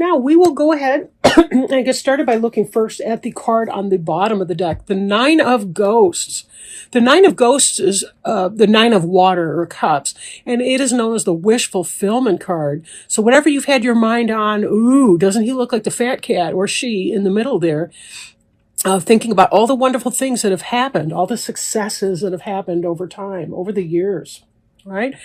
Now we will go ahead and get started by looking first at the card on the bottom of the deck, the Nine of Ghosts. The Nine of Ghosts is the Nine of Water or Cups, and it is known as the wish fulfillment card. So whatever you've had your mind on, ooh, doesn't he look like the fat cat or she in the middle there? Thinking about all the wonderful things that have happened, all the successes that have happened over time, over the years, right?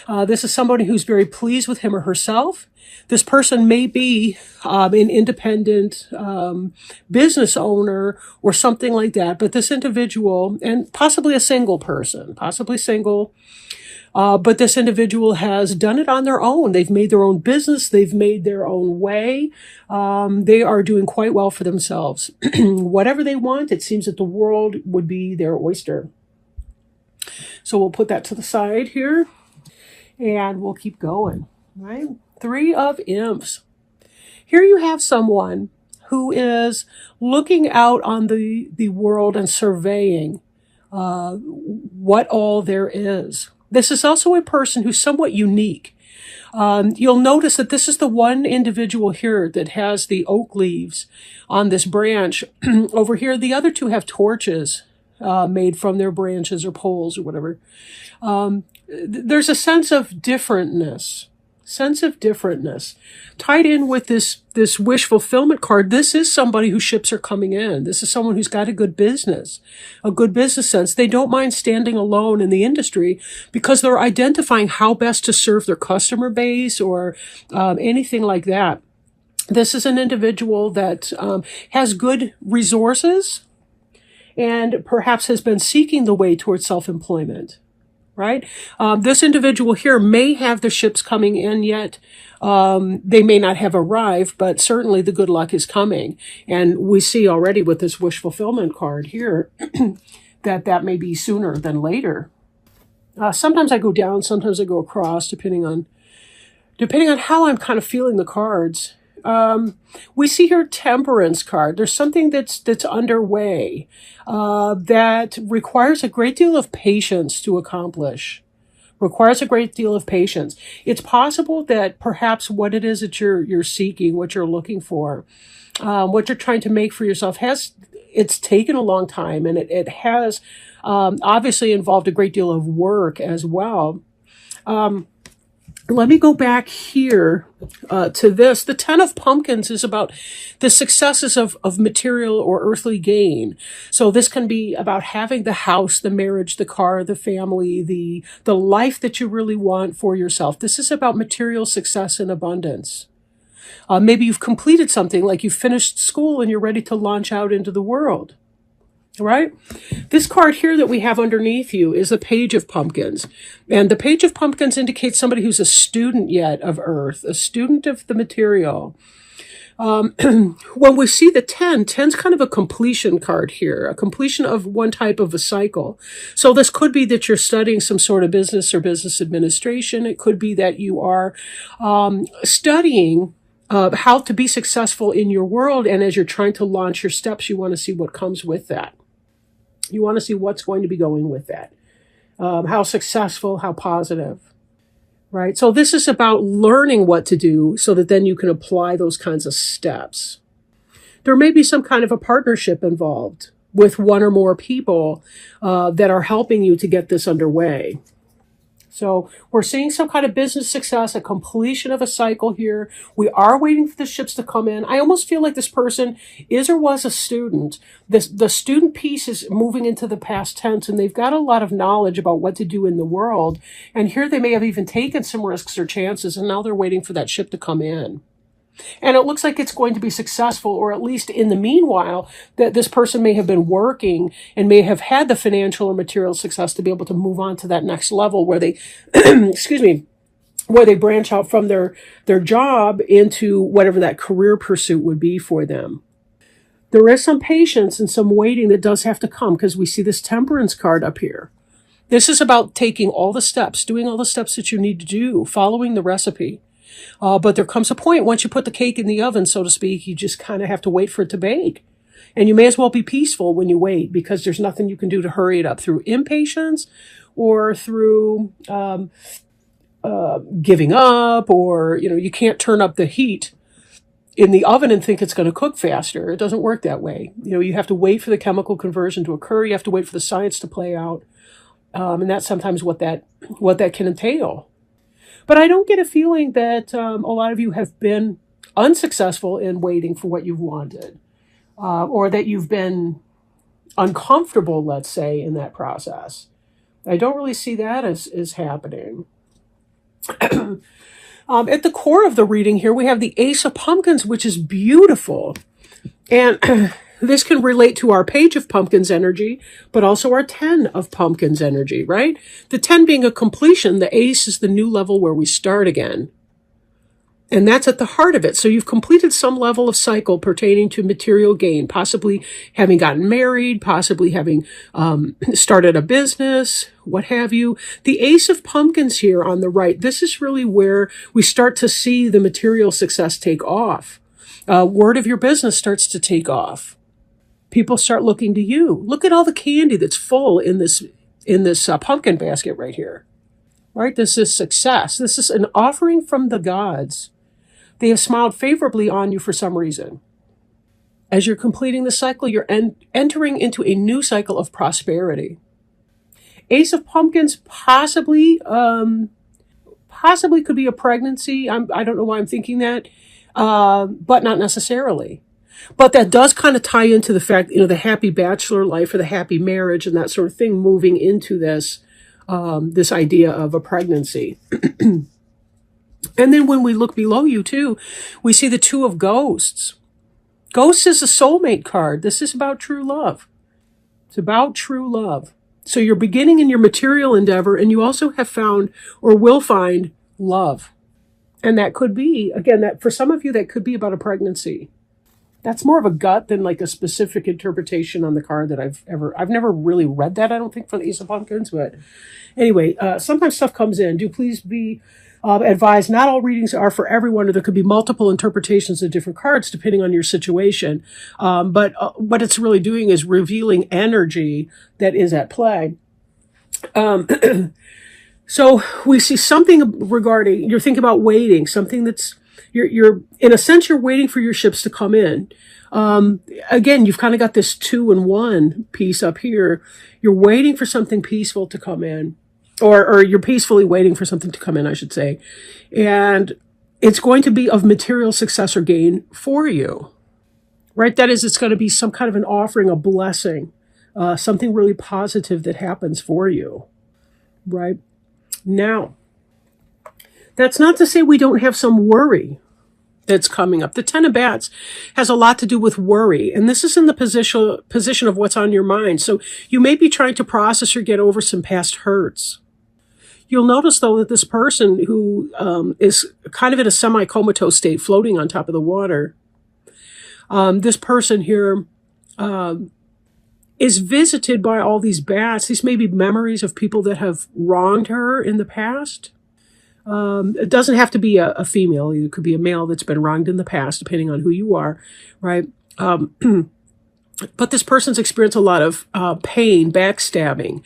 This is somebody who's very pleased with him or herself. This person may be an independent business owner or something like that, but this individual, and possibly a single person, possibly single, but this individual has done it on their own. They've made their own business. They've made their own way. They are doing quite well for themselves. Whatever they want, it seems that the world would be their oyster. So we'll put that to the side here, and we'll keep going, right? Three of Imps. Here you have someone who is looking out on the world and surveying what all there is. This is also a person who's somewhat unique. You'll notice that this is the one individual here that has the oak leaves on this branch. Over here, the other two have torches made from their branches or poles or whatever. There's a sense of differentness. Tied in with this wish fulfillment card. This is somebody whose ships are coming in. This is someone who's got a good business sense. They don't mind standing alone in the industry because they're identifying how best to serve their customer base or anything like that. This is an individual that has good resources and perhaps has been seeking the way towards self-employment. Right? This individual here may have the ships coming in yet. They may not have arrived, but certainly the good luck is coming. And we see already with this wish fulfillment card here that may be sooner than later. Sometimes I go down, sometimes I go across, depending on how I'm kind of feeling the cards. We see here Temperance card. There's something that's underway that requires a great deal of patience to accomplish. Requires a great deal of patience. It's possible that perhaps what it is that you're seeking, what you're looking for, what you're trying to make for yourself it's taken a long time, and it has obviously involved a great deal of work as well. Let me go back here to this. The Ten of Pumpkins is about the successes of material or earthly gain. So this can be about having the house, the marriage, the car, the family, the life that you really want for yourself. This is about material success and abundance. Maybe you've completed something, like you've finished school and you're ready to launch out into the world. Right? This card here that we have underneath you is the Page of Pumpkins. And the Page of Pumpkins indicates somebody who's a student yet of Earth, a student of the material. When we see the 10's kind of a completion card here, a completion of one type of a cycle. So this could be that you're studying some sort of business or business administration. It could be that you are studying how to be successful in your world. And as you're trying to launch your steps, you want to see what comes with that. You want to see what's going to be going with that. How successful, how positive, right? So this is about learning what to do so that then you can apply those kinds of steps. There may be some kind of a partnership involved with one or more people that are helping you to get this underway. So we're seeing some kind of business success, a completion of a cycle here. We are waiting for the ships to come in. I almost feel like this person is or was a student. The student piece is moving into the past tense, and they've got a lot of knowledge about what to do in the world. And here they may have even taken some risks or chances, and now they're waiting for that ship to come in. And it looks like it's going to be successful, or at least in the meanwhile, that this person may have been working and may have had the financial or material success to be able to move on to that next level where they, where they branch out from their job into whatever that career pursuit would be for them. There is some patience and some waiting that does have to come because we see this Temperance card up here. This is about taking all the steps, doing all the steps that you need to do, following the recipe. But there comes a point, once you put the cake in the oven, so to speak, you just kind of have to wait for it to bake. And you may as well be peaceful when you wait, because there's nothing you can do to hurry it up through impatience or through giving up, or, you can't turn up the heat in the oven and think it's going to cook faster. It doesn't work that way. You have to wait for the chemical conversion to occur. You have to wait for the science to play out. And that's sometimes what that can entail. But I don't get a feeling that a lot of you have been unsuccessful in waiting for what you've wanted, or that you've been uncomfortable, let's say, in that process. I don't really see that as happening. At the core of the reading here, we have the Ace of Pumpkins, which is beautiful. And this can relate to our Page of Pumpkins energy, but also our 10 of Pumpkins energy, right? The 10 being a completion, the Ace is the new level where we start again. And that's at the heart of it. So you've completed some level of cycle pertaining to material gain, possibly having gotten married, possibly having started a business, what have you. The Ace of Pumpkins here on the right, this is really where we start to see the material success take off. Word of your business starts to take off. People start looking to you. Look at all the candy that's full in this pumpkin basket right here. Right? This is success. This is an offering from the gods. They have smiled favorably on you for some reason. As you're completing the cycle, you're entering into a new cycle of prosperity. Ace of Pumpkins possibly could be a pregnancy. I don't know why I'm thinking that, but not necessarily. But that does kind of tie into the fact, the happy bachelor life or the happy marriage and that sort of thing moving into this idea of a pregnancy. And then when we look below you too, we see the Two of Ghosts. Ghosts is a soulmate card. This is about true love. It's about true love. So you're beginning in your material endeavor, and you also have found or will find love. And that could be, again, that for some of you, that could be about a pregnancy. That's more of a gut than like a specific interpretation on the card that I've never really read that, I don't think, for the Ace of Pumpkins. But anyway, sometimes stuff comes in. Do please be advised, not all readings are for everyone, or there could be multiple interpretations of different cards depending on your situation. But what it's really doing is revealing energy that is at play. So we see something regarding, you're thinking about waiting, something that's, you're in a sense, you're waiting for your ships to come in. Again, you've kind of got this 2-in-1 piece up here. You're waiting for something peaceful to come in, or you're peacefully waiting for something to come in, I should say. And it's going to be of material success or gain for you, right? That is, it's going to be some kind of an offering, a blessing, something really positive that happens for you, right? Now, that's not to say we don't have some worry that's coming up. The Ten of Bats has a lot to do with worry, and this is in the position of what's on your mind. So you may be trying to process or get over some past hurts. You'll notice, though, that this person who is kind of in a semi-comatose state, floating on top of the water, this person here is visited by all these bats. These may be memories of people that have wronged her in the past. It doesn't have to be a female. It could be a male that's been wronged in the past, depending on who you are, right? But this person's experienced a lot of pain, backstabbing,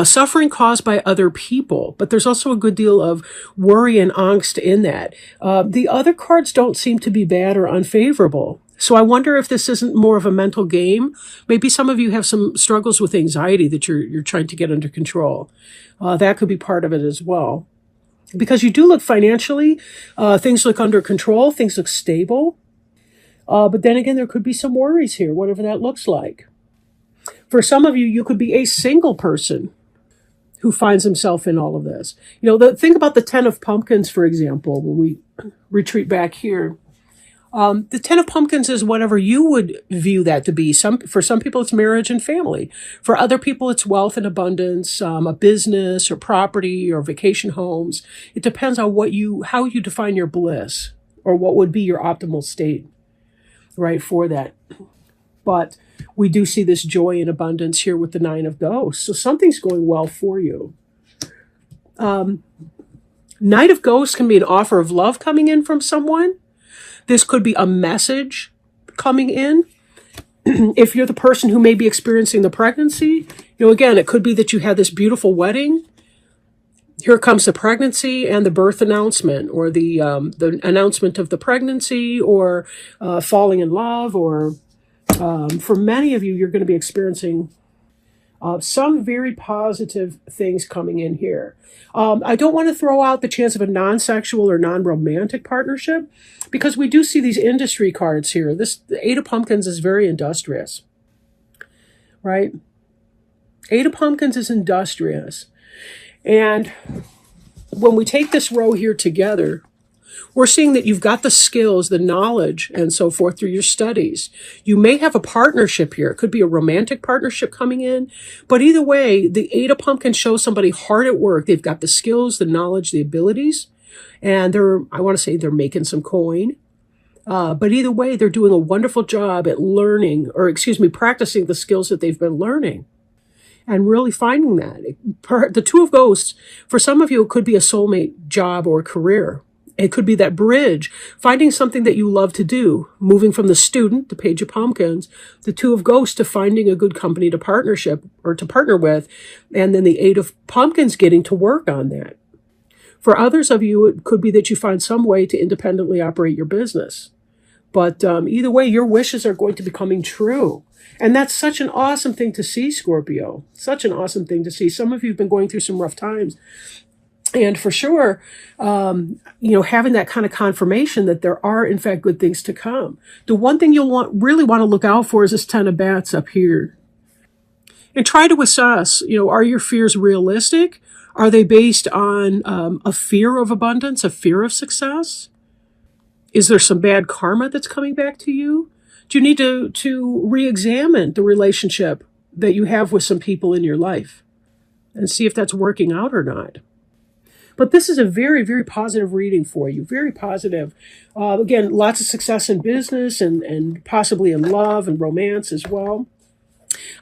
suffering caused by other people. But there's also a good deal of worry and angst in that. The other cards don't seem to be bad or unfavorable. So I wonder if this isn't more of a mental game. Maybe some of you have some struggles with anxiety that you're trying to get under control. That could be part of it as well. Because you do look financially, things look under control, things look stable. But then again, there could be some worries here, whatever that looks like. For some of you, you could be a single person who finds himself in all of this. The thing about the Ten of Pumpkins, for example, when we retreat back here, the Ten of Pumpkins is whatever you would view that to be. For some people, it's marriage and family. For other people, it's wealth and abundance, a business or property or vacation homes. It depends on how you define your bliss, or what would be your optimal state, right, for that. But we do see this joy and abundance here with the Nine of Ghosts. So something's going well for you. Knight of Ghosts can be an offer of love coming in from someone. This could be a message coming in. If you're the person who may be experiencing the pregnancy, again, it could be that you had this beautiful wedding Here comes the pregnancy and the birth announcement, or the announcement of the pregnancy, or falling in love, or for many of you, you're going to be experiencing some very positive things coming in here. I don't want to throw out the chance of a non-sexual or non-romantic partnership, because we do see these industry cards here. The Eight of Pumpkins is very industrious, right? Eight of Pumpkins is industrious. And when we take this row here together, we're seeing that you've got the skills, the knowledge, and so forth through your studies. You may have a partnership here. It could be a romantic partnership coming in. But either way, the Eight of Pumpkins shows somebody hard at work. They've got the skills, the knowledge, the abilities, and I want to say they're making some coin. But either way, they're doing a wonderful job at practicing the skills that they've been learning. And really finding that. The Two of Ghosts, for some of you, it could be a soulmate job or career. It could be that bridge, finding something that you love to do, moving from the student, the Page of Pumpkins, the Two of Ghosts, to finding a good company to partner with, and then the Eight of Pumpkins getting to work on that. For others of you, it could be that you find some way to independently operate your business. But either way, your wishes are going to be coming true. And that's such an awesome thing to see, Scorpio. Such an awesome thing to see. Some of you have been going through some rough times. And for sure, having that kind of confirmation that there are, in fact, good things to come. The one thing you'll really want to look out for is this Ten of Bats up here. And try to assess, are your fears realistic? Are they based on a fear of abundance, a fear of success? Is there some bad karma that's coming back to you? Do you need to re-examine the relationship that you have with some people in your life and see if that's working out or not? But this is a very, very positive reading for you. Very positive. Again, lots of success in business and possibly in love and romance as well.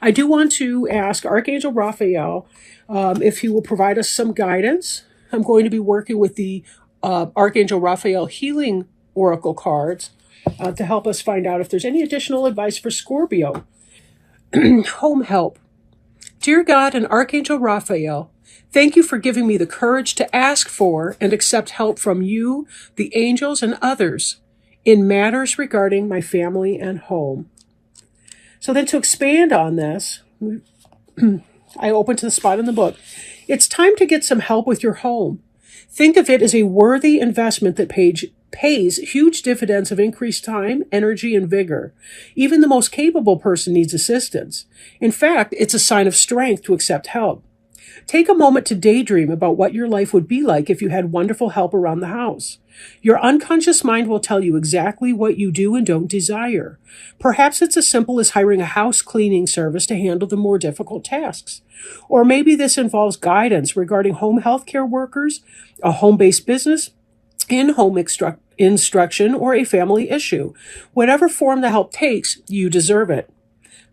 I do want to ask Archangel Raphael if he will provide us some guidance. I'm going to be working with the Archangel Raphael Healing Oracle cards to help us find out if there's any additional advice for Scorpio. Home help. Dear God and Archangel Raphael, thank you for giving me the courage to ask for and accept help from you, the angels, and others in matters regarding my family and home. So then to expand on this, I open to the spot in the book. It's time to get some help with your home. Think of it as a worthy investment that pays huge dividends of increased time, energy, and vigor. Even the most capable person needs assistance. In fact, it's a sign of strength to accept help. Take a moment to daydream about what your life would be like if you had wonderful help around the house. Your unconscious mind will tell you exactly what you do and don't desire. Perhaps it's as simple as hiring a house cleaning service to handle the more difficult tasks. Or maybe this involves guidance regarding home healthcare workers, a home-based business, in-home instruction, or a family issue. Whatever form the help takes, you deserve it.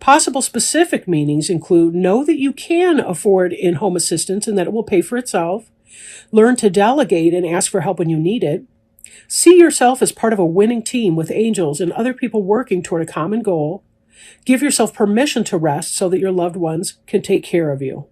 Possible specific meanings include: know that you can afford in-home assistance and that it will pay for itself. Learn to delegate and ask for help when you need it. See yourself as part of a winning team with angels and other people working toward a common goal. Give yourself permission to rest so that your loved ones can take care of you.